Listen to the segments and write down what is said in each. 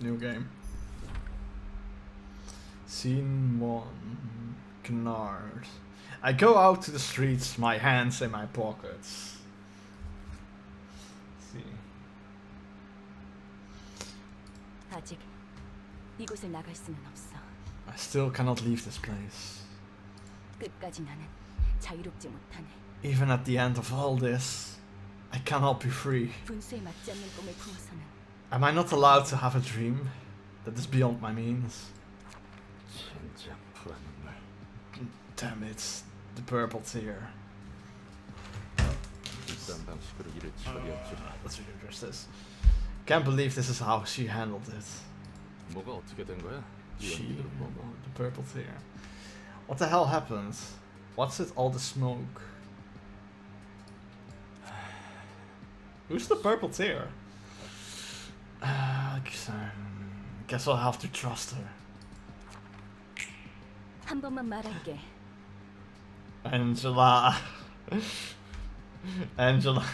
New game. Scene 1. Canard. I go out to the streets, my hands in my pockets. Let's see. 아직 이곳을 나갈 수는 없어. I still cannot leave this place. 끝까지 나는 자유롭지 못하네. Even at the end of all this, I cannot be free. 분수에 맞지 않는 꿈을 품어서는 Am I not allowed to have a dream that is beyond my means? 진짜 불안물. Damn it, the purple tear. 비싼 방식으로 일을 처리했지. Let's readdress this. Can't believe this is how she handled it. 뭐가 어떻게 된 거야? She, the purple tear. What the hell happened? What's with all the smoke? Who's the purple tear? Guess I'll have to trust her. 한 번만 말할게. Angela. Angela.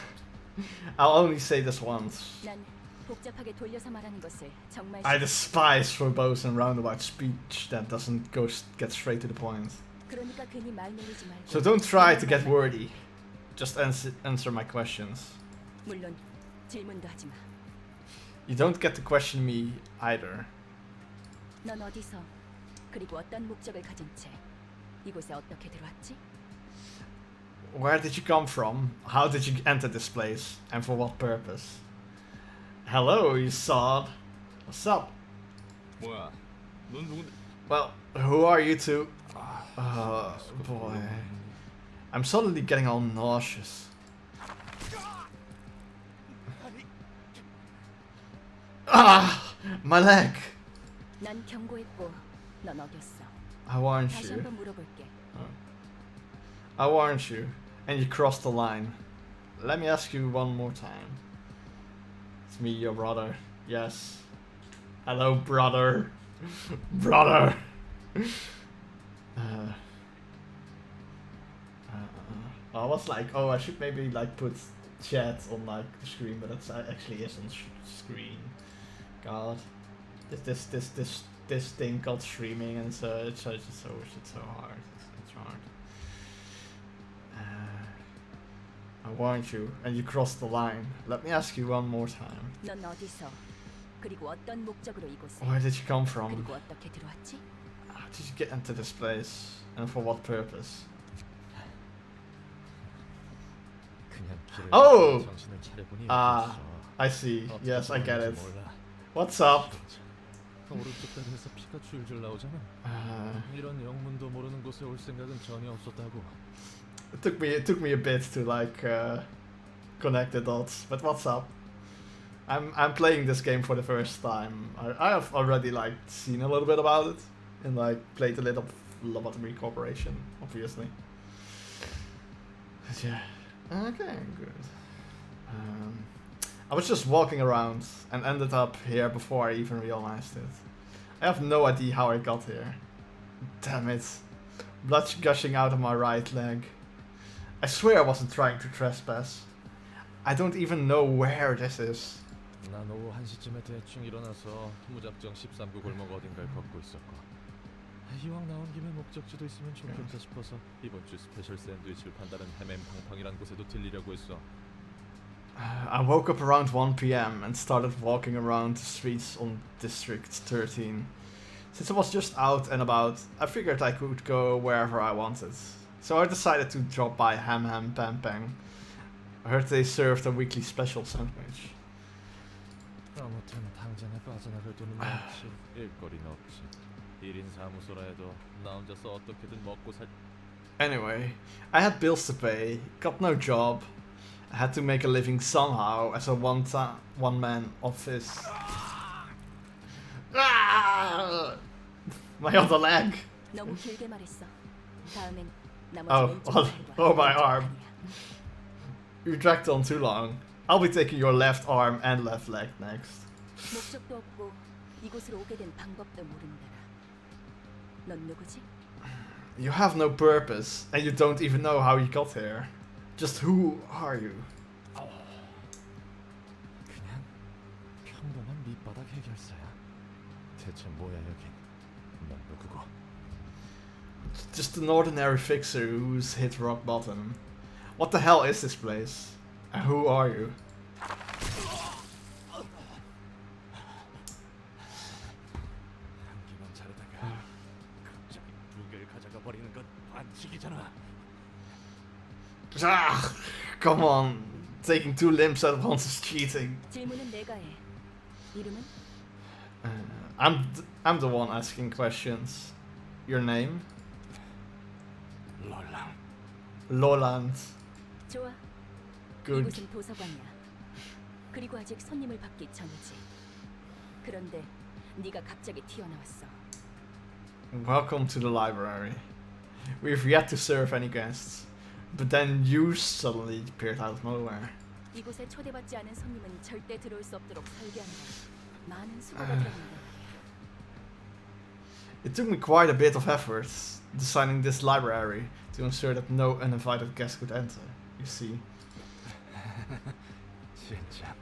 I'll only say this once. 난 복잡하게 돌려서 말하는 것을 정말 I despise verbose and roundabout speech that doesn't get straight to the point. 그러니까 괜히 말 놀리지 말고. So don't try to get wordy. Just answer my questions. 물론 질문도 하지 마. You don't get to question me either. 넌 어디서 그리고 어떤 목적을 가진 채 이곳에 어떻게 들어왔지? Where did you come from? How did you enter this place? And for what purpose? Hello, you sod. What's up? 뭐야? 넌 누군데? Well, who are you two? Boy. I'm suddenly getting all nauseous. Ah! My leg! 난 경고했고 넌 어겼어. I warned 다시 you. 한번 물어볼게. I warned you, and you crossed the line. Let me ask you one more time. It's me, your brother. Yes. Hello, brother. Brother. I was like, oh, I should maybe like put chat on like the screen, but it actually isn't screen. God, this thing called streaming and so it's so hard. It's hard. I warned you, and you crossed the line. Let me ask you one more time. 넌 어디서 그리고 어떤 목적으로 이곳에 Where did you come from? 그리고 어떻게 들어왔지? How did you get into this place, and for what purpose? Oh! I see. Yes, I get it. What's up? 오른쪽 다리에서 피가 줄줄 나오잖아. 이런 영문도 모르는 곳에 올 생각은 전혀 없었다고. It took me a bit to like connect the dots, but what's up? I'm playing this game for the first time. I have already like seen a little bit about it and like played a little Lobotomy Corporation, obviously. But yeah, okay, good. I was just walking around and ended up here before I even realized it. I have no idea how I got here. Damn it. Blood gushing out of my right leg. I swear I wasn't trying to trespass. I don't even know where this is. 난 오후 1시쯤에 대충 일어나서 무작정 13구 골목 어딘가를 걷고 있었고 이왕 나온 김에 목적지도 있으면 좋겠다 싶어서 이번 주 스페셜 샌드위치를 판다는 해맨팡팡이란 곳에도 들리려고 했어. I woke up around 1 p.m. and started walking around the streets on District 13. Since I was just out and about, I figured I could go wherever I wanted. So I decided to drop by Ham Ham Pam Pang. I heard they served a weekly special sandwich. 아무튼 당장에 빠져나갈 돈은 없지. 일거리는 없지. 1인 사무소라 해도 나 혼자서 어떻게든 먹고 살. Anyway, I had bills to pay, got no job. I had to make a living somehow as a one-man office. My other leg. 너무 길게 말했어. 다음엔 Oh, my arm. You dragged on too long. I'll be taking your left arm and left leg next. 목적도 없고 이곳으로 오게 된 방법도 모른다. 넌 누구지? You have no purpose, and you don't even know how you got here. Just who are you? 그냥 평범한 밑바닥 해결사야. 대체 뭐야 여긴? 넌 누구고? Just an ordinary fixer who's hit rock bottom. What the hell is this place? And who are you? 한 끼만 자르다가 갑자기 두 개를 가져가 버리는 건 반칙이잖아. Ah, come on. Taking 2 limbs at once is cheating. 질문은 내가 해. 이름은? I'm the one asking questions. Your name? 롤랑. Loland. 좋아. Good. 이곳은 도서관이야. 그리고 아직 손님을 받기 전이지. 그런데 네가 갑자기 튀어나왔어. Welcome to the library. We've yet to serve any guests. But then you suddenly appeared out of nowhere. 이곳에 초대받지 않은 손님은 절대 들어올 수 없도록 설계한다. 많은 수고가 들어간다. It took me quite a bit of effort designing this library to ensure that no uninvited guest could enter. You see. 진짜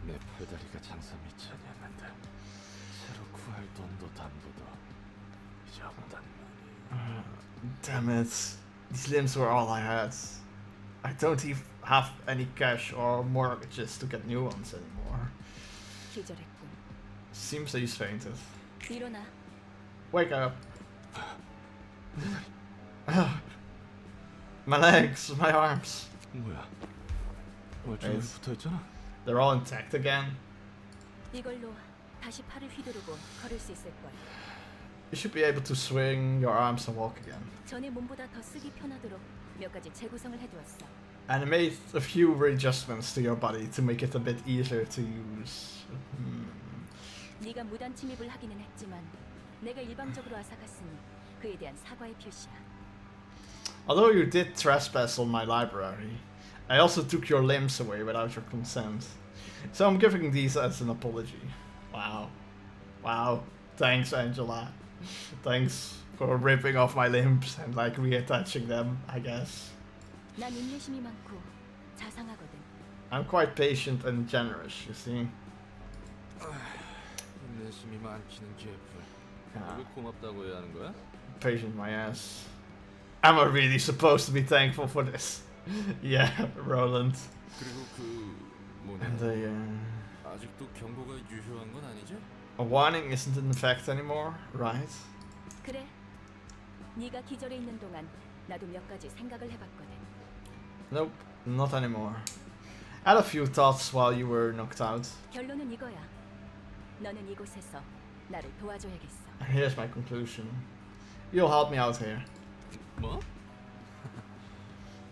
내 팔다리가 장사 미천이었는데 새로 구할 돈도 담보도 이제 없단 말이야. Damn it. These limbs were all I had. I don't even have any cash or mortgages to get new ones anymore. 기절했군. Seems that he's fainted. 일어나. Wake up. My legs, my arms. 뭐야? 멀쩡하게 Wait. 붙어있잖아. They're all intact again. 이걸로 다시 팔을 휘두르고 걸을 수 있을 거야. You should be able to swing your arms and walk again. 전에 몸보다 더 쓰기 편하도록 몇 가지 재구성을 해두었어. And I made a few readjustments to your body to make it a bit easier to use. 네가 무단 침입을 하기는 했지만 내가 일방적으로 앗아갔으니 그에 대한 사과의 표시야. Although you did trespass on my library, I also took your limbs away without your consent. So I'm giving these as an apology. Wow. Wow. Thanks, Angela. Thanks for ripping off my limbs and like reattaching them, I guess. 난 인내심이 많고 자상하거든. I'm quite patient and generous, you see. 인내심이 많기는 개뿔. Yeah. 왜 고맙다고 해야 하는 거야? Patient my ass. Am I really supposed to be thankful for this? Yeah, Roland. 그리고 그 뭐냐? And the 아직도 경고가 유효한 건 아니지? a warning isn't in effect anymore, right? 그래. 네가 기절해 있는 동안 나도 몇 가지 생각을 해봤거든. Nope, not anymore. I had a few thoughts while you were knocked out. 결론은 이거야. 너는 이곳에서 나를 도와줘야겠어. And here's my conclusion. You'll help me out here. 뭐?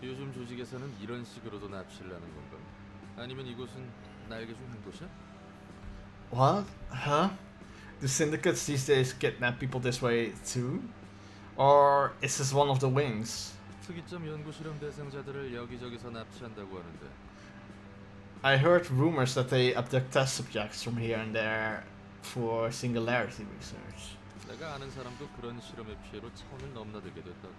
요즘 조직에서는 이런 식으로도 납치를 하는 건가? 아니면 이곳은 날개 중 한 곳이야? What? Huh? Do syndicates these days kidnap people this way too? Or is this one of the wings? 특이점 연구 실험 대상자들을 여기저기서 납치한다고 하는데 I heard rumors that they abduct test subjects from here and there for singularity research. 내가 아는 사람도 그런 실험의 피해로 차원을 넘나들게 됐다고.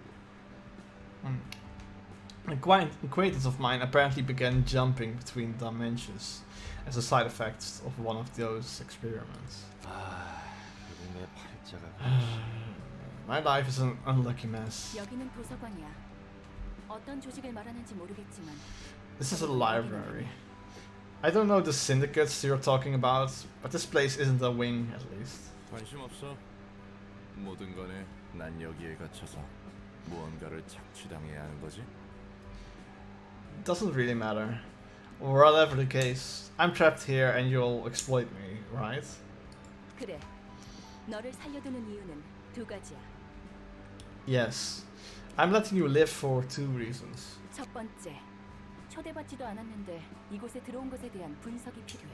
A quiet acquaintance of mine apparently began jumping between dimensions as a side effect of one of those experiments. 아, 결국 내 팔자가 My life is an unlucky mess. 여기는 도서관이야. 어떤 조직을 말하는지 모르겠지만 This is a library. I don't know the syndicates you're talking about, but this place isn't a wing at least. 관심 없어. 모든 거네. 난 여기에 갇혀서 무언가를 착취당해야 하는 거지. Doesn't really matter. Whatever the case, I'm trapped here and you'll exploit me, right? 그래. 너를 살려두는 이유는 두 가지야. Yes. I'm letting you live for 2 reasons. 첫 번째, 초대받지도 않았는데 이곳에 들어온 것에 대한 분석이 필요해.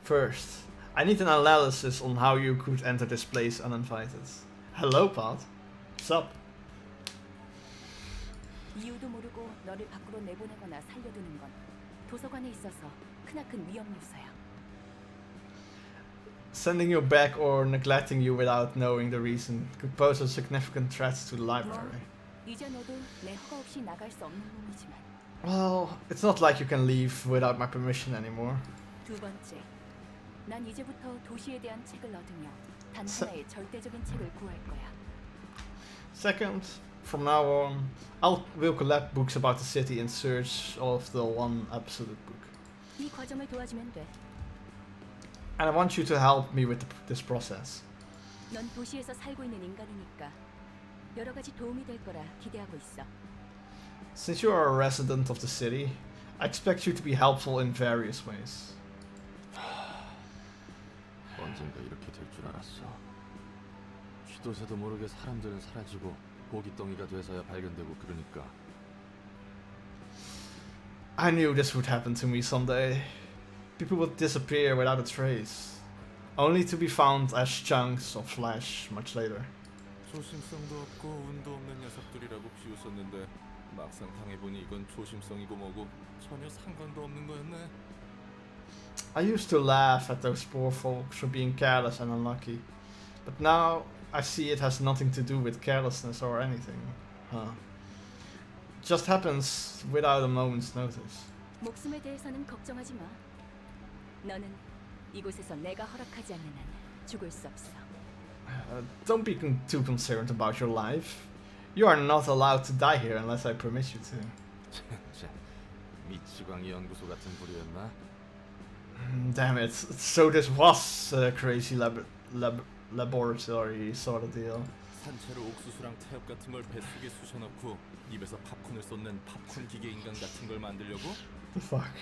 First, I need an analysis on how you could enter this place uninvited. Hello, Pod. What's up? 이유도 모르고 너를 밖으로 내보내거나 살려두는 건 도서관에 있어서 크나큰 위험 요소야. Sending you back or neglecting you without knowing the reason could pose a significant threat to the library. 이제 너도 내 허가 없이 나갈 수 없는 몸이지만. Well, it's not like you can leave without my permission anymore. 두 번째, 난 이제부터 도시에 대한 책을 얻으며 단 하나의 절대적인 책을 구할 거야. Second, from now on, will collect books about the city in search of the one absolute book. 이 과정을 도와주면 돼. And I want you to help me with this process. 넌 도시에서 살고 있는 인간이니까 여러 가지 도움이 될 거라 기대하고 있어. Since you are a resident of the city, I expect you to be helpful in various ways. 언젠가 이렇게 될 줄 알았어. 쥐도 새도 모르게 사람들은 사라지고 고깃덩이가 돼서야 발견되고 그러니까. I knew this would happen to me someday. People would disappear without a trace, only to be found as chunks of flesh much later. 조심성도 없고 운도 없는 녀석들이라고 비웃었는데 막상 당해보니 이건 조심성이고 뭐고 전혀 상관도 없는 거였네. I used to laugh at those poor folks for being careless and unlucky, but now I see it has nothing to do with carelessness or anything. Just happens without a moment's notice. 목숨에 대해서는 걱정하지 마. 너는 이곳에서 내가 허락하지 않는 한 죽을 수 없어. Don't be too concerned about your life. You are not allowed to die here unless I permit you to. 진짜 미치광이 연구소 같은 부류였나? Damn it. So this was a crazy laboratory sort of deal. 산채로 옥수수랑 태엽 같은 걸 뱃속에 쑤셔넣고 입에서 팝콘을 쏟는 팝콘 기계 인간 같은 걸 만들려고? The fuck?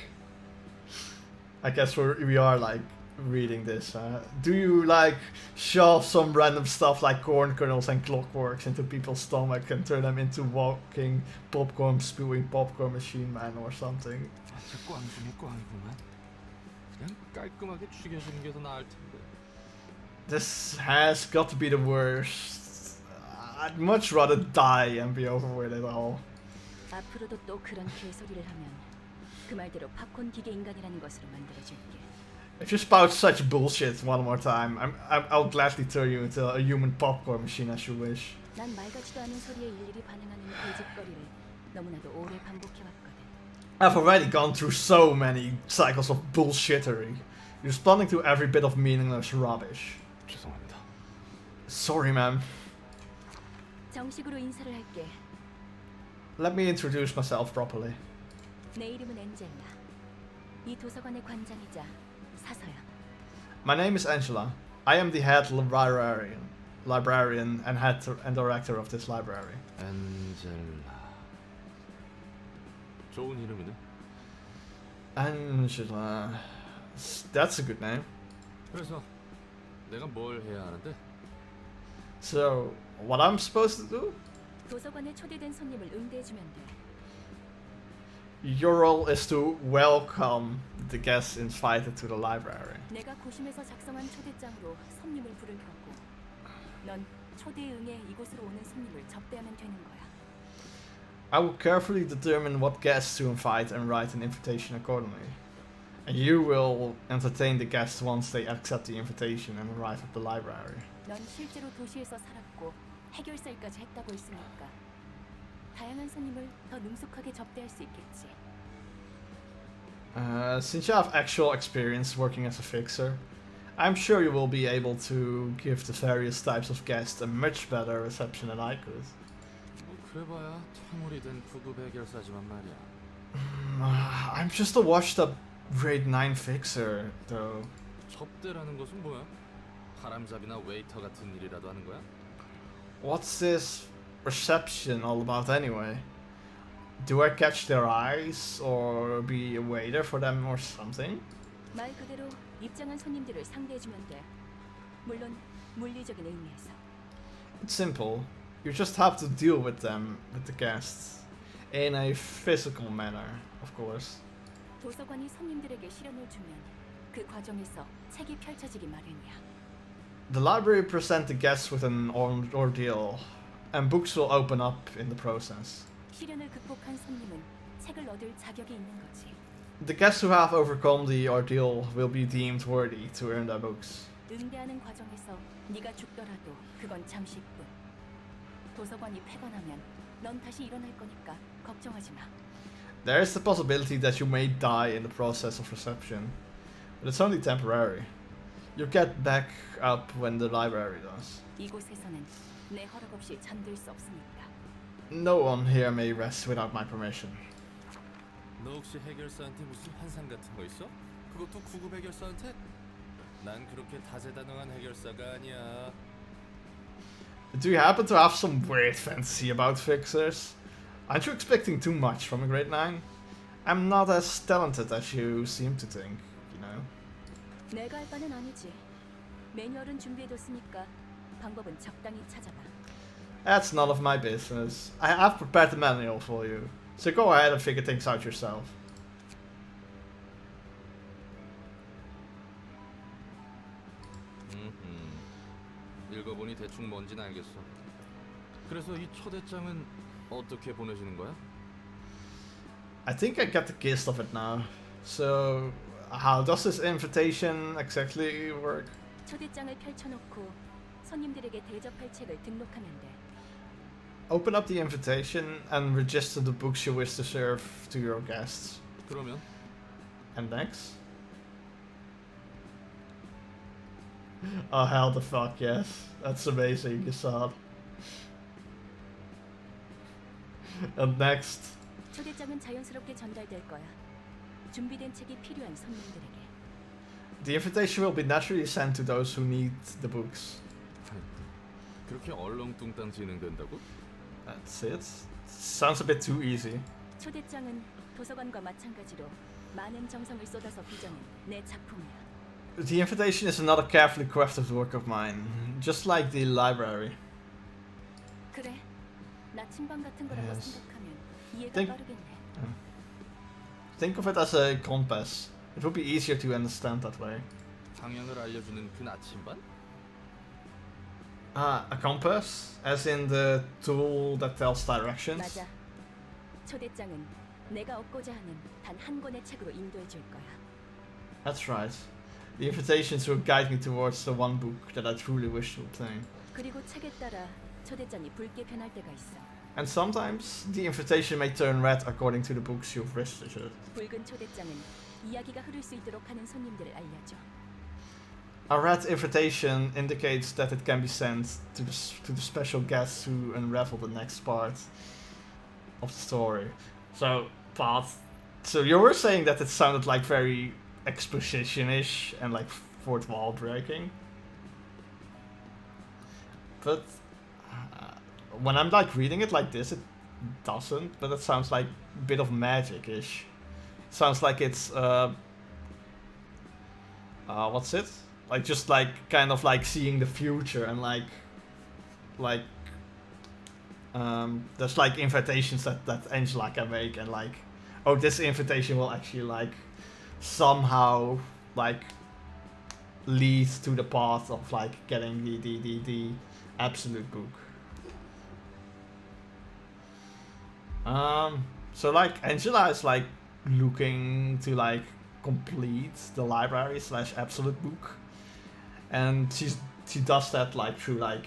I guess we are like reading this. Do you like shove some random stuff like corn kernels and clockworks into people's stomach and turn them into walking popcorn spewing popcorn machine man or something? 진짜 꽝 중에 꽝이구만. 그냥 깔끔하게 죽여주는 게 더 나을 텐데. This has got to be the worst. I'd much rather die and be over with it all. 앞으로도 또 그런 개소리를 하면 그 말대로 팝콘 기계 인간이라는 것으로 만들어줄게. If you spout such bullshit one more time, I'll gladly turn you into a human popcorn machine as you wish. 난 말 같지도 않은 소리에 일일이 반응하는 고집거리를 너무나도 오래 반복해왔거든. I've already gone through so many cycles of bullshittery. You're responding to every bit of meaningless rubbish. 죄송합니다. Sorry, ma'am. 정식으로 인사를 할게. Let me introduce myself properly. 내 이름은 엔젤라. 이 도서관의 관장이자 사서야. My name is Angela. I am the head librarian and head and director of this library. 엔젤라. 좋은 이름이네. Angela. That's a good name. 그래서 내가 뭘 해야 하는데? So, what I'm supposed to do? 도서관에 초대된 손님을 응대해주면 돼. Your role is to welcome the guests invited to the library. 내가 고심해서 작성한 초대장으로 손님을 부를 거고, 넌 초대에 응해 이곳으로 오는 손님을 접대하면 되는 거야. I will carefully determine what guests to invite and write an invitation accordingly. And you will entertain the guests once they accept the invitation and arrive at the library. 넌 실제로 도시에서 살았고 해결사 일까지 했다고 했으니까 다양한 손님을 더 능숙하게 접대할 수 있겠지. Since you have actual experience working as a fixer, I'm sure you will be able to give the various types of guests a much better reception than I could. 뭐 그래봐야 퇴물이 된 부급 해결사지만 말이야. I'm just a washed-up grade 9 fixer, though. 접대라는 것은 뭐야? 바람잡이나 웨이터 같은 일이라도 하는 거야? What's this reception all about anyway? Do I catch their eyes or be a waiter for them or something? 말 그대로 입장한 손님들을 상대해주면 돼. 물론 물리적인 의미에서. It's simple. You just have to deal with them, with the guests, in a physical manner, of course. 도서관이 손님들에게 시련을 주면 그 과정에서 책이 펼쳐지기 마련이야. The library presents the guests with an ordeal, and books will open up in the process. 시련을 극복한 손님은 책을 얻을 자격이 있는 거지. The guests who have overcome the ordeal will be deemed worthy to earn their books. 응대하는 과정에서 네가 죽더라도 그건 잠시뿐. 도서관이 폐관하면 넌 다시 일어날 거니까 걱정하지 마. There is the possibility that you may die in the process of reception, but it's only temporary. You get back up when the library does. 이곳에서는 내 허락 없이 잠들 수 없으니까. No one here may rest without my permission. 너 혹시 해결사한테 무슨 환상 같은 거 있어? 그것도 구급 해결사한테? 난 그렇게 다재다능한 해결사가 아니야. Do you happen to have some weird fantasy about fixers? Aren't you expecting too much from a grade 9? I'm not as talented as you seem to think, you know. 내가 할 바는 아니지. 매뉴얼은 준비해뒀으니까 방법은 적당히 찾아봐. That's none of my business. I have prepared the manual for you, so go ahead and figure things out yourself. 읽어보니 대충 뭔진 알겠어. 그래서 이 초대장은 어떻게 보내주는 거야? I think I get the gist of it now. So, how does this invitation exactly work? 초대장을 펼쳐놓고 손님들에게 대접할 책을 등록하면 돼. Open up the invitation and register the books you wish to serve to your guests. 그러면 And next? Oh hell the fuck yes. That's amazing, you saw it. And next? 초대장은 자연스럽게 전달될 거야. 준비된 책이 필요한 손님들에게. The invitation will be naturally sent to those who need the books. 그렇게 얼렁뚱땅 진행된다고? That's it. Sounds a bit too easy. 초대장은 도서관과 마찬가지로 많은 정성을 쏟아서 빚어낸 내 작품이야. The invitation is another carefully crafted work of mine, just like the library. 그래, 나침반 같은 거라고 Yes. 생각하면 이해가 Think- 빠르겠네. Think of it as a compass. It would be easier to understand that way. 방향을 알려주는 그 나침반? A compass, as in the tool that tells directions. 맞아. 초대장은 내가 얻고자 하는 단 한 권의 책으로 인도해 줄 거야. That's right. The invitations will guide me towards the one book that I truly wish to obtain. 그리고 책에 따라 초대장이 붉게 변할 때가 있어. And sometimes the invitation may turn red according to the books you've registered. 붉은 초대장은 이야기가 흐를 수 있도록 하는 손님들을 알려줘. A red invitation indicates that it can be sent to the special guests who unravel the next part of the story. So you were saying that it sounded like very exposition-ish and like fourth wall breaking. But when I'm like reading it like this, it doesn't. But it sounds like a bit of magic-ish. Sounds like it's what's it? Like just like kind of like seeing the future and like there's like invitations that Angela can make and like, oh, this invitation will actually like somehow like lead to the path of like getting the absolute book. So like Angela is like looking to like complete the library / absolute book, and she does that like through like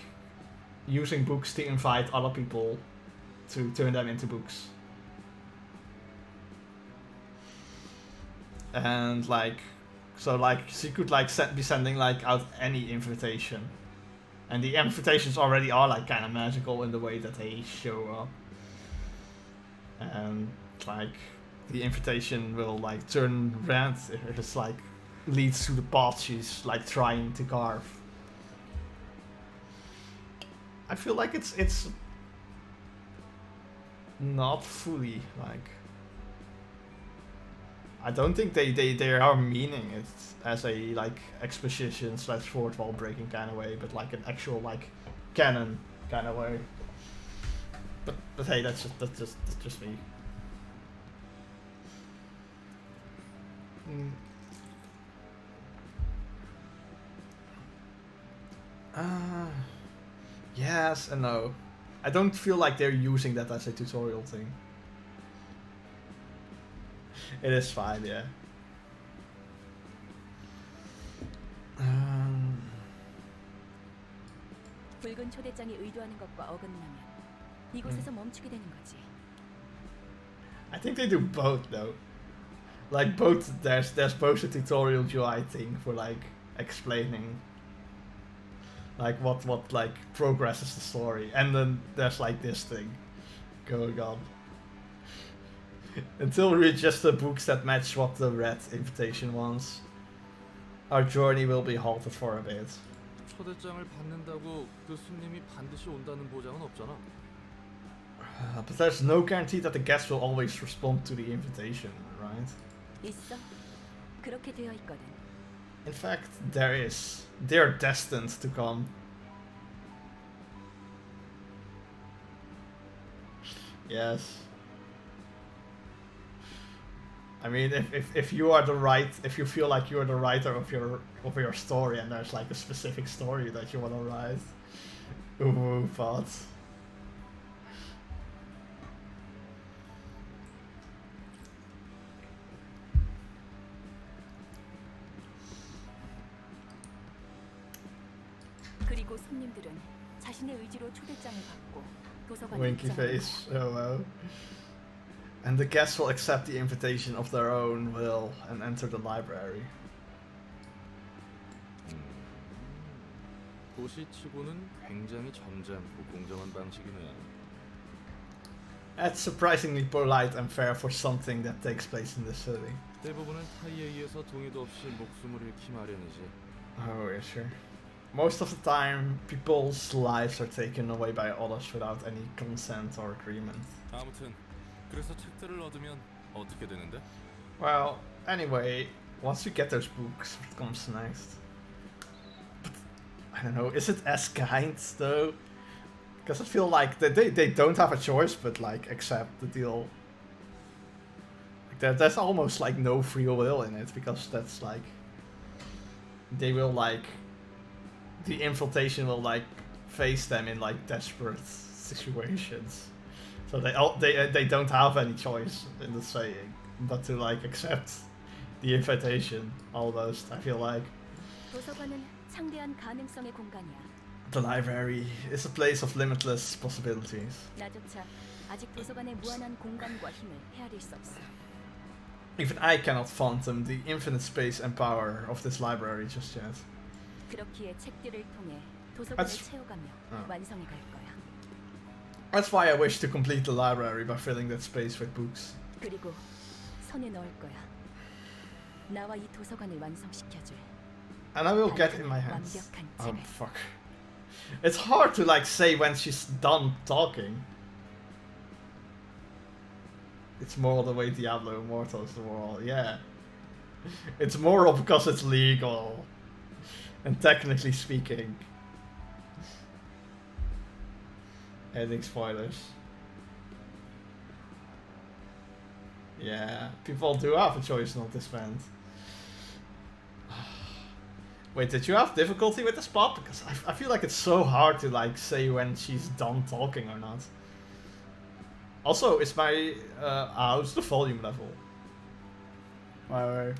using books to invite other people to turn them into books. And like, so like she could like be sending like out any invitation, and the invitations already are like kind of magical in the way that they show up, and like the invitation will like turn red if it's like leads to the path she's like trying to carve. I feel like it's not fully like, I don't think they are meaning it as a like exposition / fourth wall breaking kind of way, but like an actual like canon kind of way. But hey, that's just me. Yes and no. I don't feel like they're using that as a tutorial thing. It is fine, yeah. 붉은 초대장이 의도하는 것과 어긋나면 이곳에서 멈추게 되는 거지. I think they do both though. Like both, there's both a tutorial UI thing for like explaining like what like progresses the story, and then there's like this thing going on. Until we reach just the books that match what the red invitation wants, our journey will be halted for a bit. 초대장을 받는다고 그 손님이 반드시 온다는 보장은 없잖아. But there's no guarantee that the guests will always respond to the invitation, right? 있어. 그렇게 되어 있거든. In fact, there is. They're destined to come. Yes. I mean, if you are if you feel like you're the writer of your story, and there's like a specific story that you want to write, ooh, thoughts. 그리고 손님들은 자신의 의지로 초대장을 받고 도서관에 Winky 입장합니다. face. Oh wow. And the guests will accept the invitation of their own will and enter the library. 도시치고는 굉장히 점잖고 공정한 방식이네. That's surprisingly polite and fair for something that takes place in the city. 대부분은 타이에 의해서 동의도 없이 목숨을 잃기 마련이지. Oh, yeah, sure. Most of the time, people's lives are taken away by others without any consent or agreement. 아무튼 그래서 책들을 얻으면 어떻게 되는데? Well, anyway, once you get those books, what comes next? But, I don't know, is it as kind though? Because I feel like they don't have a choice but like accept the deal. Like there's almost like no free will in it, because that's like they will like the infiltration will like face them in like desperate situations. So they don't have any choice in the saying but to like accept the invitation almost, I feel like. 도서관은 창대한 가능성의 공간이야. The library is a place of limitless possibilities. 나조차 아직 도서관의 무한한 공간과 힘을 헤아릴 수 없어. Even I cannot fathom the infinite space and power of this library just yet. 그렇기에 책들을 통해 도서관을 That's- 채워가며 완성해 갈 거야. That's why I wish to complete the library by filling that space with books. 그리고 손에 넣을 거야. 나와 이 도서관을 완성시켜줄. And I will get in my hands. 완벽한 Oh 책을. fuck. It's hard to like say when she's done talking. It's moral the way Diablo Immortal is the moral, yeah. It's moral because it's legal. And technically speaking. Ending spoilers. Yeah, people do have a choice not to spend. Wait, did you have difficulty with the spot? Because I feel like it's so hard to like say when she's done talking or not. Also, is my how's the volume level? My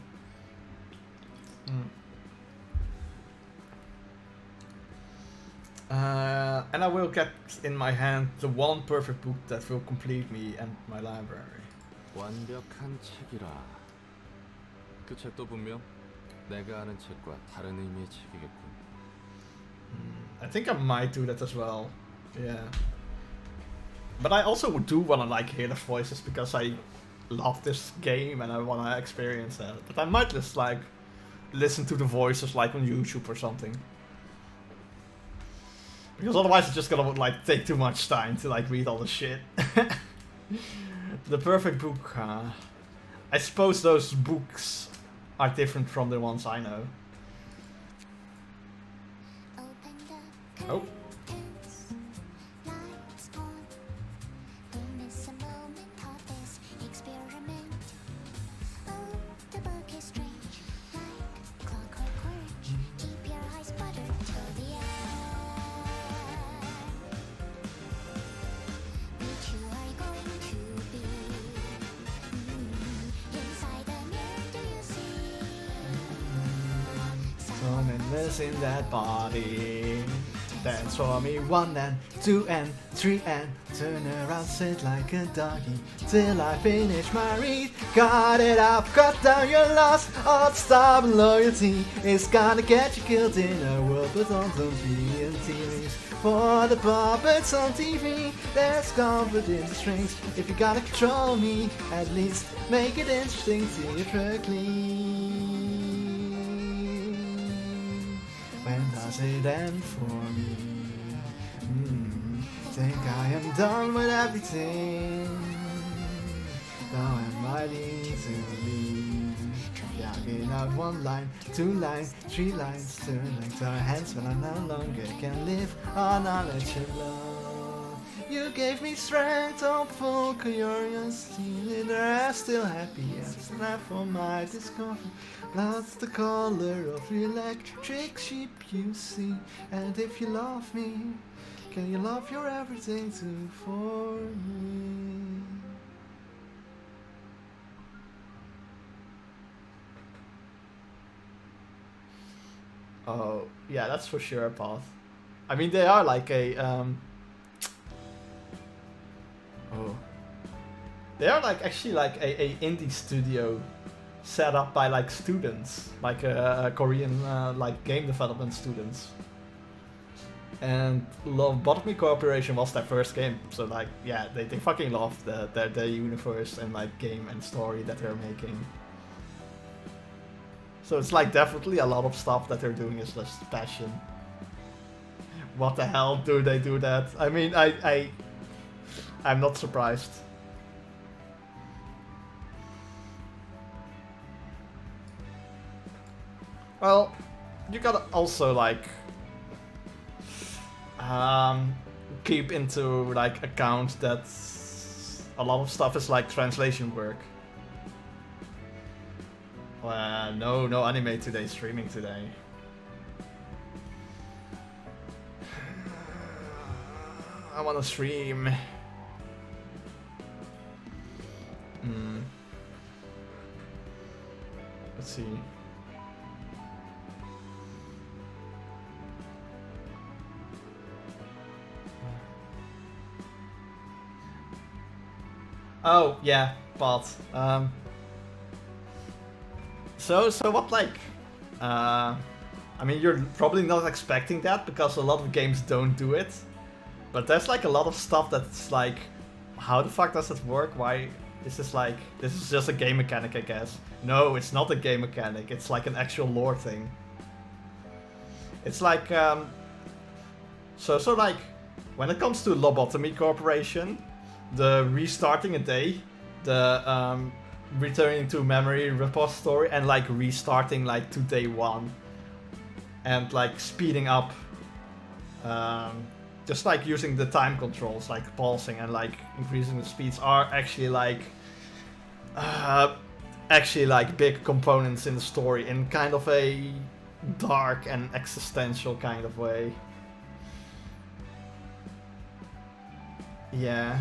and I will get in my hand the one perfect book that will complete me and my library. 완벽한 책이라. 그 책도 분명 내가 아는 책과 다른 의미의 책이겠군. I think I might do that as well. Yeah. But I also do want to like hear the voices because I love this game and I want to experience that. But I might just like listen to the voices like on YouTube or something. Because otherwise it's just gonna like take too much time to like read all the shit. The perfect book, I suppose those books are different from the ones I know. Oh. In that body. Dance for me 1 and 2 and 3 and turn around, sit like a doggy till I finish my read. Got it up, cut down your loss. All stop loyalty is gonna get you killed in a world but on TV and TVs. For the puppets on TV, there's comfort in the strings. If you gotta control me, at least make it interesting theatrically. When does it end for me? Think I am done with everything. Now I'm ready to leave. Yagging out 1 line, 2 lines, 3 lines, turning to our hands when I no longer can live on knowledge alone. You gave me strength, hopeful curiosity. They're still happy as not for my discovery. That's the color of the electric sheep you see. And if you love me, can you love your everything too for me? Oh, yeah, that's for sure a path. I mean, they are like a, they are like actually like a indie studio set up by like students, like Korean like game development students. And Lobotomy Corporation was their first game, so like yeah, they fucking love their universe and like game and story that they're making. So it's like definitely a lot of stuff that they're doing is just passion. What the hell do they do that? I mean, I'm not surprised. Well, you gotta also like keep into like account that a lot of stuff is like translation work. No anime today, streaming today. I wanna stream. Let's see. Oh yeah, but so what like I mean, you're probably not expecting that because a lot of games don't do it, but there's like a lot of stuff that's like, how the fuck does it work? Why is this like, this is just a game mechanic, I guess. No, it's not a game mechanic, it's like an actual lore thing. It's like so like when it comes to Lobotomy Corporation, the restarting a day, the returning to memory repository, and like restarting like to day 1, and like speeding up, just like using the time controls, like pausing and like increasing the speeds, are actually like big components in the story in kind of a dark and existential kind of way. Yeah.